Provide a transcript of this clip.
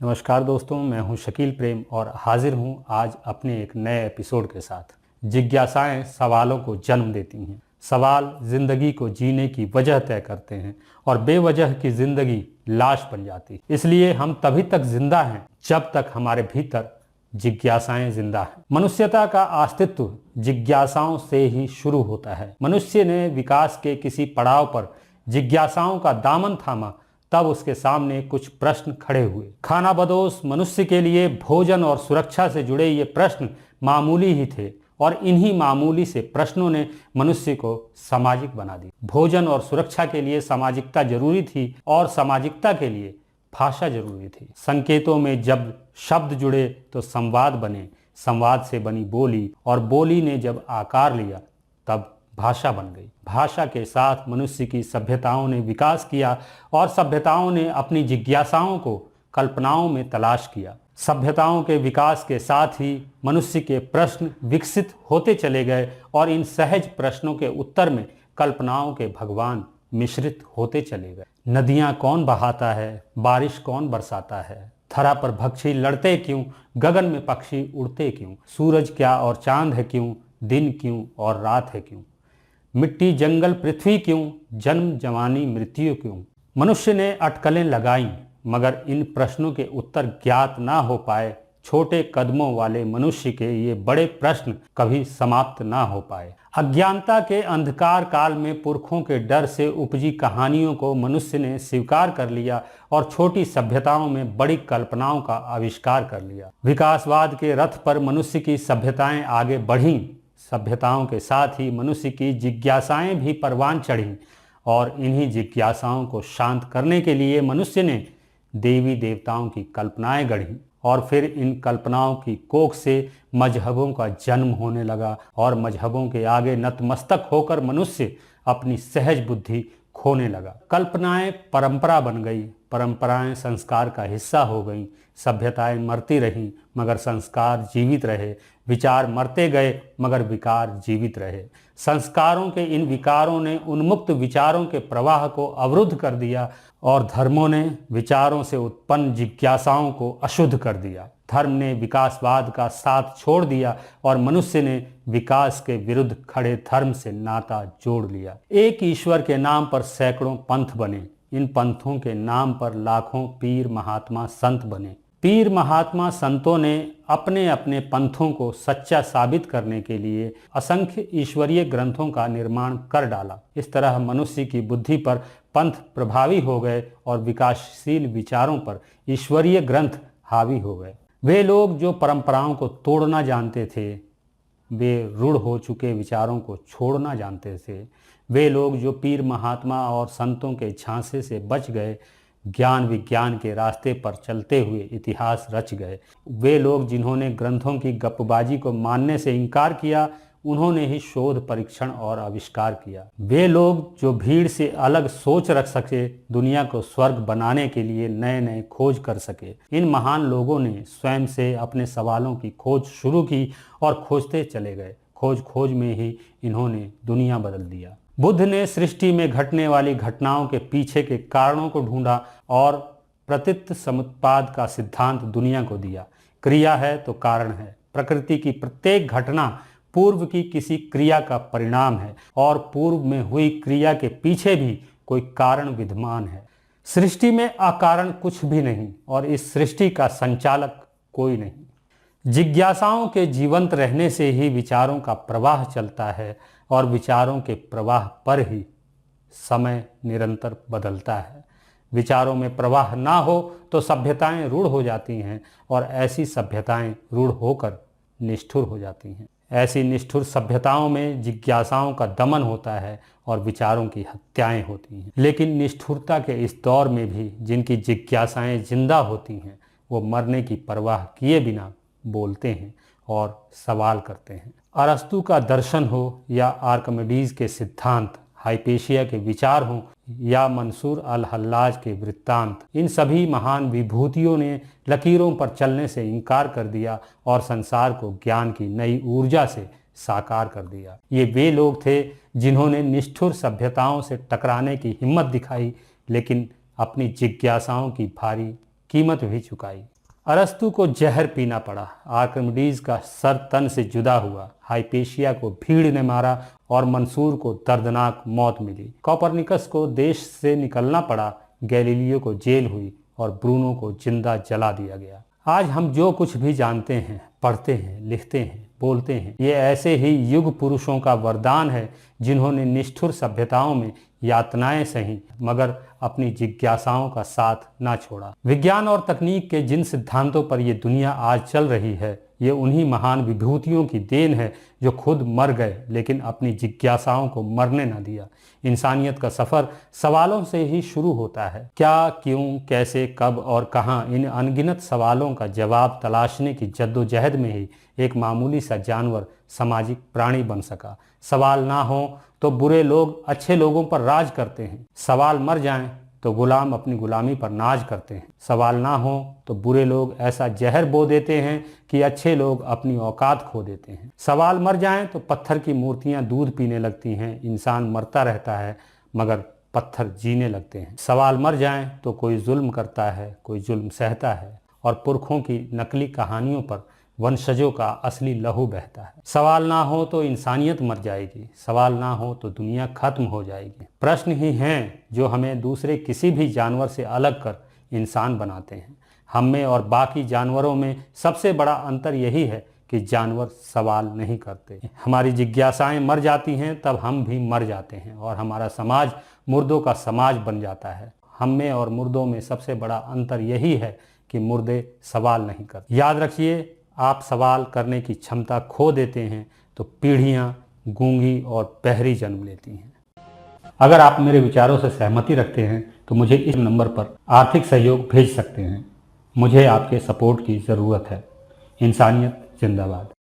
नमस्कार दोस्तों, मैं हूं शकील प्रेम और हाजिर हूं आज अपने एक नए एपिसोड के साथ। जिज्ञासाएं सवालों को जन्म देती हैं। सवाल जिंदगी को जीने की वजह तय करते हैं और बेवजह की जिंदगी लाश बन जाती है। इसलिए हम तभी तक जिंदा हैं जब तक हमारे भीतर जिज्ञासाएं जिंदा हैं। मनुष्यता का अस्तित्व जिज्ञासाओं से ही शुरू होता है। मनुष्य ने विकास के किसी पड़ाव पर जिज्ञासाओं का दामन थामा, तब उसके सामने कुछ प्रश्न खड़े हुए। खानाबदोश मनुष्य के लिए भोजन और सुरक्षा से जुड़े ये प्रश्न मामूली ही थे और इन्हीं मामूली से प्रश्नों ने मनुष्य को सामाजिक बना दिया। भोजन और सुरक्षा के लिए सामाजिकता जरूरी थी और सामाजिकता के लिए भाषा जरूरी थी। संकेतों में जब शब्द जुड़े तो संवाद बने, संवाद से बनी बोली और बोली ने जब आकार लिया तब भाषा बन गई। भाषा के साथ मनुष्य की सभ्यताओं ने विकास किया और सभ्यताओं ने अपनी जिज्ञासाओं को कल्पनाओं में तलाश किया। सभ्यताओं के विकास के साथ ही मनुष्य के प्रश्न विकसित होते चले गए और इन सहज प्रश्नों के उत्तर में कल्पनाओं के भगवान मिश्रित होते चले गए। नदियां कौन बहाता है, बारिश कौन बरसाता है, धरा पर पक्षी लड़ते क्यों, गगन में पक्षी उड़ते क्यों, सूरज क्या और चांद है क्यों, दिन क्यों और रात है क्यों, मिट्टी जंगल पृथ्वी क्यों, जन्म जवानी मृत्यु क्यों। मनुष्य ने अटकलें लगाईं मगर इन प्रश्नों के उत्तर ज्ञात ना हो पाए। छोटे कदमों वाले मनुष्य के ये बड़े प्रश्न कभी समाप्त ना हो पाए। अज्ञानता के अंधकार काल में पुरखों के डर से उपजी कहानियों को मनुष्य ने स्वीकार कर लिया और छोटी सभ्यताओं में बड़ी कल्पनाओं का आविष्कार कर लिया। विकासवाद के रथ पर मनुष्य की सभ्यताएं आगे बढ़ीं। सभ्यताओं के साथ ही मनुष्य की जिज्ञासाएं भी परवान चढ़ीं और इन्हीं जिज्ञासाओं को शांत करने के लिए मनुष्य ने देवी देवताओं की कल्पनाएं गढ़ी और फिर इन कल्पनाओं की कोख से मजहबों का जन्म होने लगा और मजहबों के आगे नतमस्तक होकर मनुष्य अपनी सहज बुद्धि खोने लगा। कल्पनाएं परंपरा बन गई, परंपराएं संस्कार का हिस्सा हो गईं। सभ्यताएं मरती रहीं मगर संस्कार जीवित रहे, विचार मरते गए मगर विकार जीवित रहे। संस्कारों के इन विकारों ने उन्मुक्त विचारों के प्रवाह को अवरुद्ध कर दिया और धर्मों ने विचारों से उत्पन्न जिज्ञासाओं को अशुद्ध कर दिया। धर्म ने विकासवाद का साथ छोड़ दिया और मनुष्य ने विकास के विरुद्ध खड़े धर्म से नाता जोड़ लिया। एक ईश्वर के नाम पर सैकड़ों पंथ बने। इन पंथों के नाम पर लाखों पीर महात्मा संत बने। पीर महात्मा संतों ने अपने अपने पंथों को सच्चा साबित करने के लिए असंख्य ईश्वरीय ग्रंथों का निर्माण कर डाला। इस तरह मनुष्य की बुद्धि पर पंथ प्रभावी हो गए और विकासशील विचारों पर ईश्वरीय ग्रंथ हावी हो गए। वे लोग जो परंपराओं को तोड़ना जानते थे, वे रूढ़ हो चुके विचारों को छोड़ना जानते थे। वे लोग जो पीर महात्मा और संतों के झांसे से बच गए, ज्ञान विज्ञान के रास्ते पर चलते हुए इतिहास रच गए। वे लोग जिन्होंने ग्रंथों की गप्पबाजी को मानने से इनकार किया, उन्होंने ही शोध परीक्षण और आविष्कार किया। वे लोग जो भीड़ से अलग सोच रख सके, दुनिया को स्वर्ग बनाने के लिए नए नए खोज कर सके। इन महान लोगों ने स्वयं से अपने सवालों की खोज शुरू की और खोजते चले गए। खोज खोज में ही इन्होंने दुनिया बदल दिया। बुद्ध ने सृष्टि में घटने वाली घटनाओं के पीछे के कारणों को ढूंढा और प्रतीत समुत्पाद का सिद्धांत दुनिया को दिया। क्रिया है तो कारण है। प्रकृति की प्रत्येक घटना पूर्व की किसी क्रिया का परिणाम है और पूर्व में हुई क्रिया के पीछे भी कोई कारण विद्यमान है। सृष्टि में अकारण कुछ भी नहीं और इस सृष्टि का संचालक कोई नहीं। जिज्ञासाओं के जीवंत रहने से ही विचारों का प्रवाह चलता है और विचारों के प्रवाह पर ही समय निरंतर बदलता है। विचारों में प्रवाह ना हो तो सभ्यताएं रूढ़ हो जाती हैं और ऐसी सभ्यताएं रूढ़ होकर निष्ठुर हो जाती हैं। ऐसी निष्ठुर सभ्यताओं में जिज्ञासाओं का दमन होता है और विचारों की हत्याएं होती हैं। लेकिन निष्ठुरता के इस दौर में भी जिनकी जिज्ञासाएं जिंदा होती हैं, वो मरने की परवाह किए बिना बोलते हैं और सवाल करते हैं। अरस्तु का दर्शन हो या आर्किमिडीज के सिद्धांत, हाइपेशिया के विचार हों या मंसूर अल हल्लाज के वृत्तांत, इन सभी महान विभूतियों ने लकीरों पर चलने से इनकार कर दिया और संसार को ज्ञान की नई ऊर्जा से साकार कर दिया। ये वे लोग थे जिन्होंने निष्ठुर सभ्यताओं से टकराने की हिम्मत दिखाई, लेकिन अपनी जिज्ञासाओं की भारी कीमत भी चुकाई। अरस्तु को जहर पीना पड़ा, आर्किमिडीज का सर तन से जुदा हुआ, हाइपेशिया को भीड़ ने मारा और मंसूर को दर्दनाक मौत मिली। कोपरनिकस को देश से निकलना पड़ा, गैलीलियो को जेल हुई और ब्रूनो को जिंदा जला दिया गया। आज हम जो कुछ भी जानते हैं, पढ़ते हैं, लिखते हैं, बोलते हैं, ये ऐसे ही युग पुरुषों का वरदान है जिन्होंने निष्ठुर सभ्यताओं में यातनाएं सही मगर अपनी जिज्ञासाओं का साथ ना छोड़ा। विज्ञान और तकनीक के जिन सिद्धांतों पर ये दुनिया आज चल रही है, ये उन्हीं महान विभूतियों की देन है जो खुद मर गए लेकिन अपनी जिज्ञासाओं को मरने ना दिया। इंसानियत का सफ़र सवालों से ही शुरू होता है। क्या, क्यों, कैसे, कब और कहाँ, इन अनगिनत सवालों का जवाब तलाशने की जद्दोजहद में ही एक मामूली सा जानवर सामाजिक प्राणी बन सका। सवाल ना हो तो बुरे लोग अच्छे लोगों पर राज करते हैं, सवाल मर जाएं तो गुलाम अपनी गुलामी पर नाज करते हैं। सवाल ना हो तो बुरे लोग ऐसा जहर बो देते हैं कि अच्छे लोग अपनी औकात खो देते हैं। सवाल मर जाएं तो पत्थर की मूर्तियां दूध पीने लगती हैं, इंसान मरता रहता है मगर पत्थर जीने लगते हैं। सवाल मर जाएं तो कोई जुल्म करता है, कोई जुल्म सहता है और पुरखों की नकली कहानियों पर वंशजों का असली लहू बहता है। सवाल ना हो तो इंसानियत मर जाएगी, सवाल ना हो तो दुनिया खत्म हो जाएगी। प्रश्न ही हैं जो हमें दूसरे किसी भी जानवर से अलग कर इंसान बनाते हैं। हम में और बाकी जानवरों में सबसे बड़ा अंतर यही है कि जानवर सवाल नहीं करते। हमारी जिज्ञासाएं मर जाती हैं तब हम भी मर जाते हैं और हमारा समाज मुर्दों का समाज बन जाता है। हम में और मुर्दों में सबसे बड़ा अंतर यही है कि मुर्दे सवाल नहीं करते। याद रखिए, आप सवाल करने की क्षमता खो देते हैं तो पीढ़ियां गूंगी और बहरी जन्म लेती हैं। अगर आप मेरे विचारों से सहमति रखते हैं तो मुझे इस नंबर पर आर्थिक सहयोग भेज सकते हैं। मुझे आपके सपोर्ट की ज़रूरत है। इंसानियत जिंदाबाद।